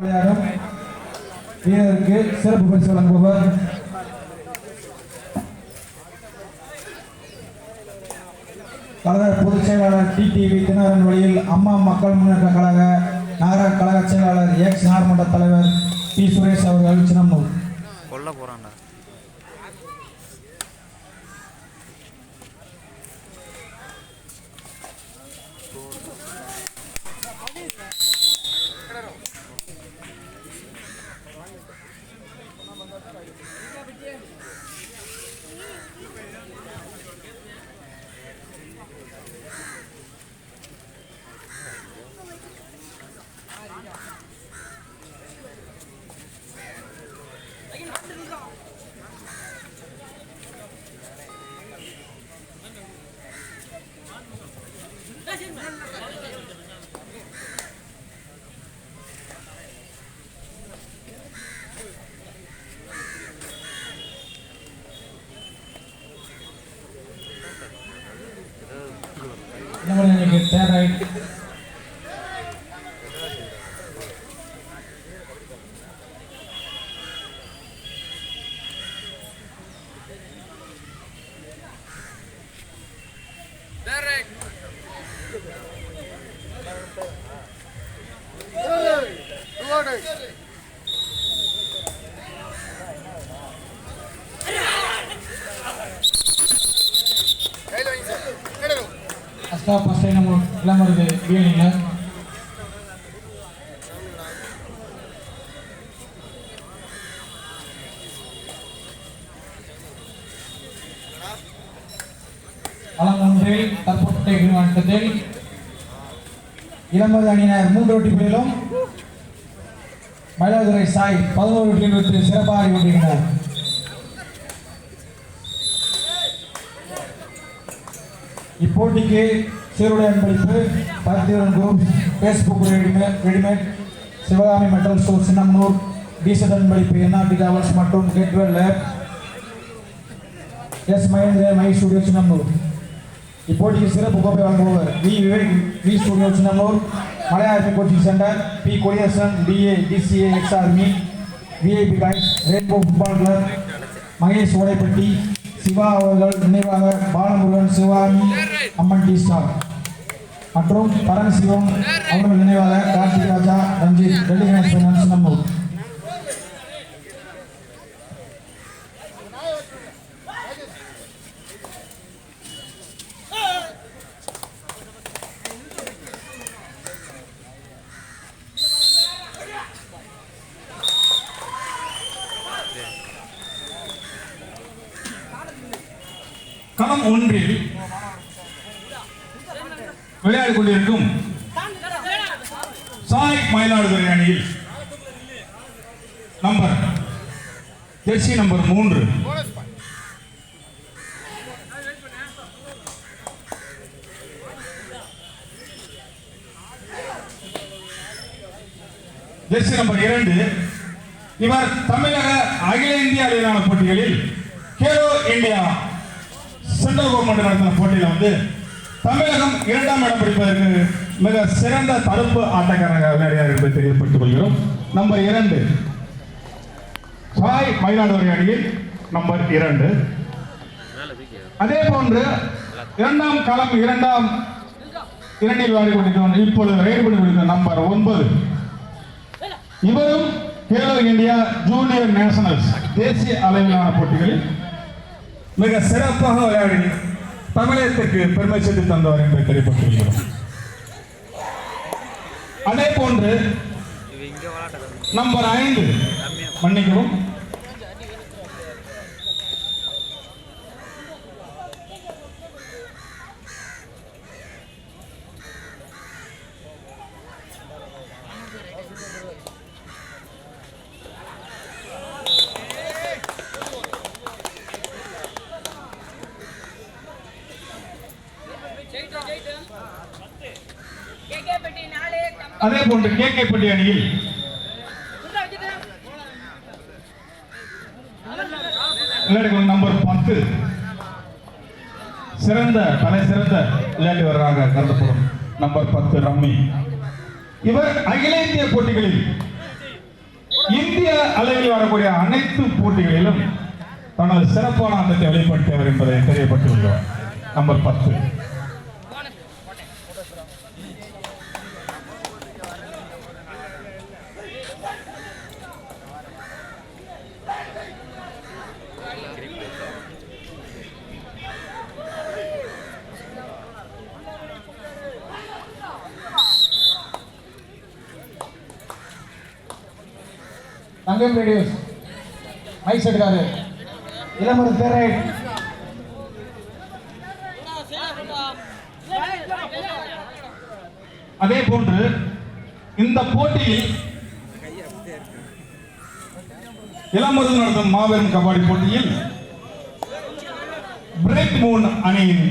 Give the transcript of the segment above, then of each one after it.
விளையாடும் வீரருக்கு சிறப்பு பரிசு வழங்குபவர் கழக பொதுச் செயலாளர் டிடிவி தினகரன் வழியில் அம்மா மக்கள் முன்னேற்ற கழக நகர கழக செயலாளர் எக்ஸ் நகர்மன்ற தலைவர் பி சுரேஷ் அவர்கள் சின்னம்னூர். கொல்ல போறான்டா. இளமருது வீணிங்க அளமொன்றில் தற்போட்டை மாவட்டத்தில் இளமருது அணியினர் 3 வெற்றிகளிலும் மயிலாடுதுறை சாய் 11 வெற்றிகள் பெற்று சிறப்பாக கொண்டிருக்கிறார். இப்போட்டிக்கு சீருடை அன்பளிப்பு Paruthivaran group, Facebook readymade, Sivakami metal store Chinnamanur, diesel அன்பளிப்பு என்ஆர்டி டிராவல்ஸ் மற்றும் Getwell lab, S Mahendra my studio Chinnamanur. இப்போட்டிக்கு சிறப்பு கோப்பை வழங்குபவர் V studio Chinnamanur, Malayala coaching centre, P Kodiyarasan BA DCA ex army, VIP guys, rainbow football club, Mahesh Odaipatti, Siva அவர்கள் நினைவாக பாலமுருகன் சிவாமி அம்மன் டி ஸ்டார் மற்றும் பரமசிவம் அவர்கள் நினைவாக கார்த்திக் ராஜா ரஞ்சித் ரெடி ஃபைனான்ஸ் சின்னம்னூர். களம் 1 விளையாடிக் கொண்டிருக்கும் சாய் மயிலாடுதுறை அணியில் ஜெர்சி நம்பர் 3 ஜெர்சி நம்பர் 2 இவர் தமிழக அகில இந்திய அளவிலான போட்டிகளில் கேலோ இந்தியா சென்ட்ரல் கவர்மெண்ட் நடத்தின போட்டியில் தமிழகம் 2ஆம் இடம் பிடிப்பதற்கு மிக சிறந்த தடுப்பு ஆட்டக்காரராக விளையாடினார் என்பதை தெரியப்படுத்திக் கொள்கிறோம். நம்பர் 2 சாய் மயிலாடுதுறை அணியில் நம்பர் 2. அதே போன்று 2ஆம் களம் 2ஆம் இரண்டில் விளையாடி கொண்டிருக்கிறோம். இப்பொழுது ரைடு பண்ணி கொண்டிருக்கிற நம்பர் 9 இவரும் கேலோ இந்தியா ஜூனியர் நேஷனல்ஸ் தேசிய அளவிலான போட்டிகளில் மிக சிறப்பாக விளையாடி தமிழகத்திற்கு பெருமை சேர்த்து தந்தவர் என்பதை தெரியப்படுத்துகிறோம். அதே போன்று நம்பர் 5 மன்னிக்கவும் அதே போன்று கேகேப்பட்டி அணியில் நம்பர் 10 சிறந்த தலை சிறந்த விளையாடுவராக கருதப்படும் நம்பர் 10 ரம்மி. இவர் அகில இந்திய போட்டிகளில் அளவில் வரக்கூடிய அனைத்து போட்டிகளிலும் தனது சிறப்பான ஆட்டத்தை வெளிப்படுத்தியவர் என்பதை தெரியப்பட்டுள்ளோம். நம்பர் 10. தங்கம் ரேடியோஸ் மைக் செட்டுக்காரு இளமருது தேரைட். அதே போன்று இந்த போட்டியில் இளமருது நடத்தும் மாபெரும் கபாடி போட்டியில் பிரேக் மூன் அணியின்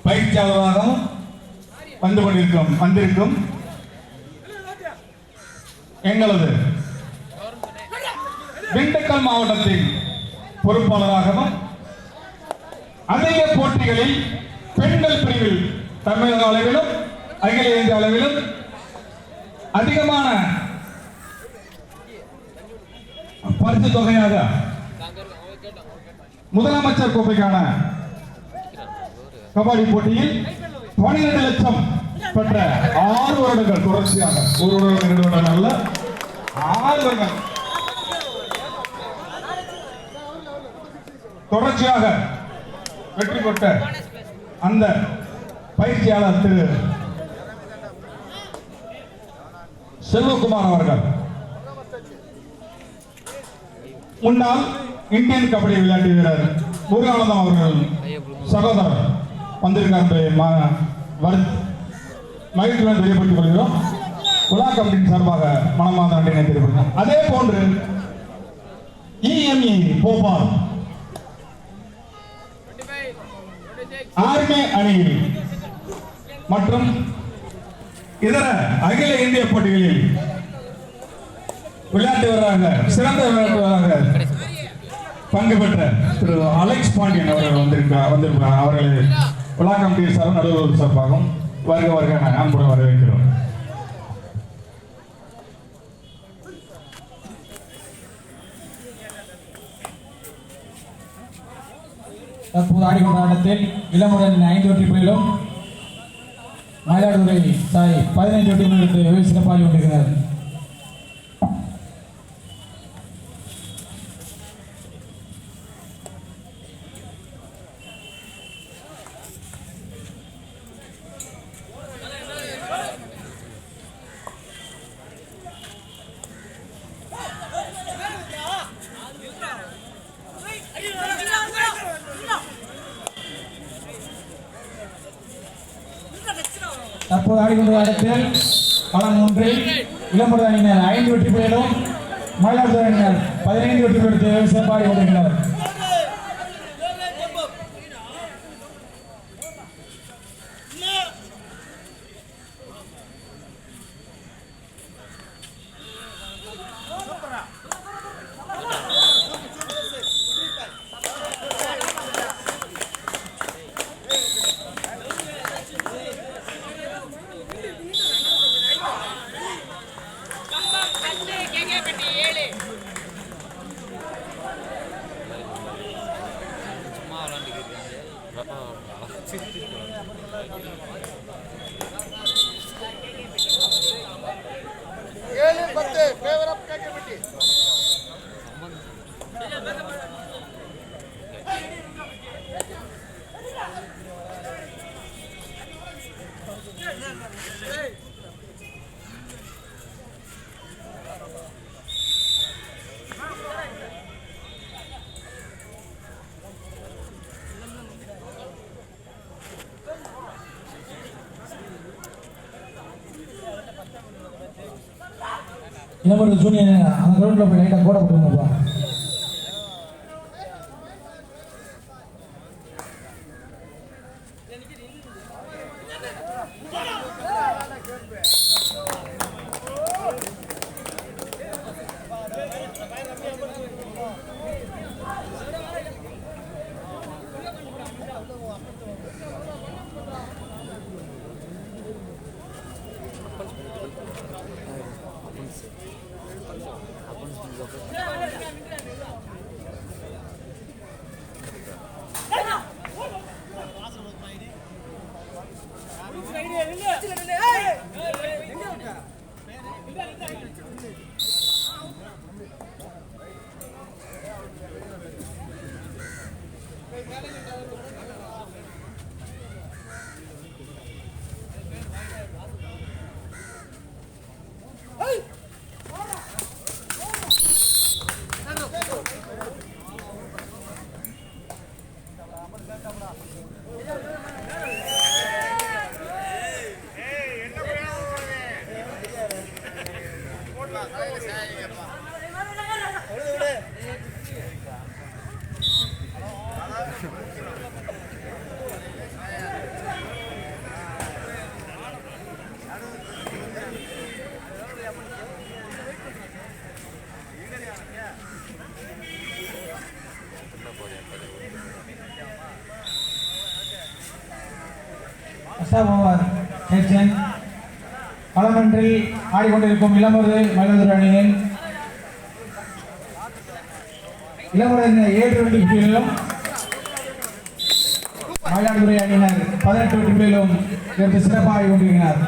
பயிற்சியாளராகவும் வந்திருக்கும் எங்களது திண்டுக்கல் மாவட்டத்தின் பொறுப்பாளராகவும் அதிக போட்டிகளில் பெண்கள் பிரிவில் தமிழக அளவிலும் அகில இந்திய அளவிலும் அதிகமான பரிசு தொகையாக முதலமைச்சர் கோப்பைக்கான கபாடி போட்டியில் 12 லட்சம் பெற்ற 6 வருடங்கள் தொடர்ச்சியாக, ஒரு வருடம் 2 வருடம் அல்ல, 6 வருடங்கள் தொடர்ச்சியாக வெற்றி பெற்ற அந்த பயிற்சியாளர் திரு செல்வகுமார் அவர்கள் முன்னாள் இந்தியன் கபடி விளையாட்டு வீரர் முருகானந்தம் அவர்கள் சகோதரர் வந்திருக்கார் மகிழ்ச்சியுடன் தெரியப்பட்டுக் கொள்கிறோம். உலா கமிட்டியின் சார்பாக மனமார்ந்த நன்றியை தெரிவிக்கிறோம். அதே போன்று EME போபால் ஆர்மி அணியில் மற்றும் இதர அகில இந்திய போட்டிகளில் விளையாட்டு வீரராக சிறந்த விளையாட்டு வீரராக பங்கு பெற்ற திரு அலெக்ஸ் பாண்டியன் அவர்கள் வந்திருக்கிறார். அவர்களை விழா கமிட்டி சார்பாக நடுவர் சார்பாகவும் வருக என அன்புடன் வரவேற்கிறோம். தற்போது ஆடிக்கொண்ட ஆட்டத்தில் இளமுடன் 5 வெற்றி புள்ளிகளும் மயிலாடுதுறை 15 வெற்றி புள்ளிகளுக்கு வெகு சிறப்பாக கொண்டிருக்கிறார். தற்போது ஆடிக்கொண்ட ஆட்டத்தில் களம் 3 இளமுடன் அணியினர் 5 வெற்றி புள்ளிகளும் மயிலாடுதுறை அணியினர் 15 வெற்றி புள்ளிகளுக்கு வெகு சிறப்பாக கொண்டிருக்கிறார். இளமுடன் ஜூனியர் அந்த கிரவுண்டில் போய் லைட்டாக கோடை போட்டுருங்கப்பா. களமன்றில் ஆடிக்கொண்டிருக்கும் இளமருது மயிலாடுதுறை அணியின் இளமருது 7 வெற்றி புள்ளிகளிலும் மயிலாடுதுறை அணியினர் 18 வெற்றி புள்ளிகளிலும் இருந்து சிறப்பாக ஆடிக்கொண்டிருக்கிறார்.